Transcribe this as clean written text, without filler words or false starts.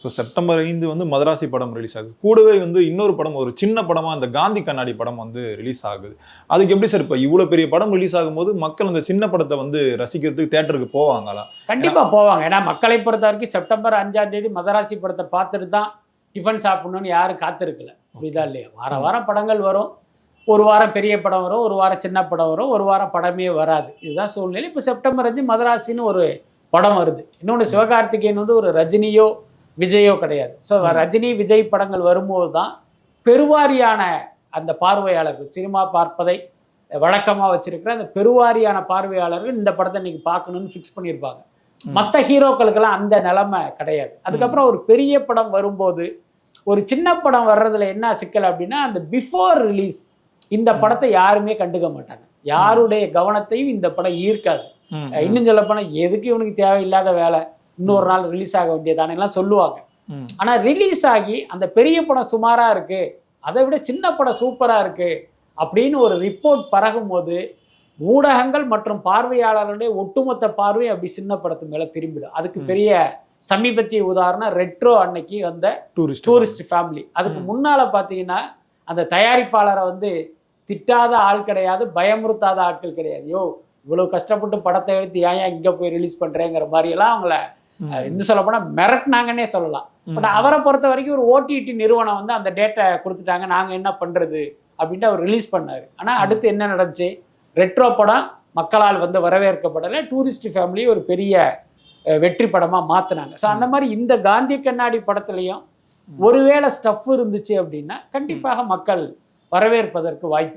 இப்போ செப்டம்பர் 5 வந்து மதராசி படம் ரிலீஸ் ஆகுது. கூடவே வந்து இன்னொரு படம், ஒரு சின்ன படமா அந்த காந்தி கண்ணாடி படம் வந்து ரிலீஸ் ஆகுது. அதுக்கு எப்படி சார் இப்போ இவ்வளோ பெரிய படம் ரிலீஸ் ஆகும்போது மக்கள் அந்த சின்ன படத்தை வந்து ரசிக்கிறதுக்கு தியேட்டருக்கு போவாங்களா? கண்டிப்பா போவாங்க. ஏன்னா மக்களை பொறுத்த வரைக்கும் செப்டம்பர் 5ஆம் தேதி மதராசி படத்தை பார்த்துட்டு தான் டிஃபன் சாப்பிடணும்னு யாரும் காத்திருக்கல. புரியுதா இல்லையா? வாரம் படங்கள் வரும். ஒரு வாரம் பெரிய படம் வரும், ஒரு வாரம் சின்ன படம் வரும், ஒரு வாரம் படமே வராது. இதுதான் சூழ்நிலை. இப்போ செப்டம்பர் 5 மதராசின்னு ஒரு படம் வருது. இன்னொன்று சிவகார்த்திகேயன் வந்து ஒரு ரஜினியோ விஜயோ கிடையாது. ஸோ ரஜினி விஜய் படங்கள் வரும்போது தான் பெருவாரியான அந்த பார்வையாளர்கள், சினிமா பார்ப்பதை வழக்கமாக வச்சிருக்கிற அந்த பெருவாரியான பார்வையாளர்கள் இந்த படத்தை இன்னைக்கு பார்க்கணும்னு ஃபிக்ஸ் பண்ணியிருப்பாங்க. மற்ற ஹீரோக்களுக்கெல்லாம் அந்த நிலைமை கிடையாது. அதுக்கப்புறம் ஒரு பெரிய படம் வரும்போது ஒரு சின்ன படம் வர்றதுல என்ன சிக்கல் அப்படின்னா, அந்த பிஃபோர் ரிலீஸ் இந்த படத்தை யாருமே கண்டுக்க மாட்டாங்க. யாருடைய கவனத்தையும் இந்த படம் ஈர்க்காது. இன்னும் சொல்ல போனால் எதுக்கு இவனுக்கு தேவையில்லாத வேலை, இன்னொரு நாள் ரிலீஸ் ஆக வேண்டியதானெல்லாம் சொல்லுவாங்க. ஆனால் ரிலீஸ் ஆகி அந்த பெரிய படம் சுமாராக இருக்கு, அதை விட சின்ன படம் சூப்பராக இருக்கு அப்படின்னு ஒரு ரிப்போர்ட் பரகும் போது ஊடகங்கள் மற்றும் பார்வையாளர்களுடைய ஒட்டுமொத்த பார்வை அப்படி சின்ன படத்து மேலே திரும்பிடும். அதுக்கு பெரிய சமீபத்திய உதாரணம் ரெட்ரோ அன்னைக்கு வந்த டூரிஸ்ட் ஃபேமிலி. அதுக்கு முன்னால் பார்த்தீங்கன்னா அந்த தயாரிப்பாளரை வந்து திட்டாத ஆள் கிடையாது, பயமுறுத்தாத ஆட்கள் கிடையாது. யோ இவ்வளோ கஷ்டப்பட்டு படத்தை எடுத்து ஏன் இங்கே போய் ரிலீஸ் பண்ணுறேங்கிற மாதிரியெல்லாம் அவங்கள இன்னும் சொல்ல போனால் மிரட்டினாங்கன்னே சொல்லலாம். பட் அவரை பொறுத்த வரைக்கும் ஒரு ஓடிடி நிறுவனம் வந்து அந்த டேட்டை கொடுத்துட்டாங்க, நாங்கள் என்ன பண்ணுறது அப்படின்ட்டு அவர் ரிலீஸ் பண்ணார். ஆனால் அடுத்து என்ன நடந்துச்சு? ரெட்ரோ படம் மக்களால் வந்து வரவேற்கப்படலை, டூரிஸ்ட் ஃபேமிலி ஒரு பெரிய வெற்றி படமாக மாற்றினாங்க. ஸோ அந்த மாதிரி இந்த காந்தி கண்ணாடி படத்துலையும் ஒருவேளை ஸ்டஃப் இருந்துச்சு அப்படின்னா கண்டிப்பாக மக்கள் வரவேற்பதற்கு வாய்ப்பு.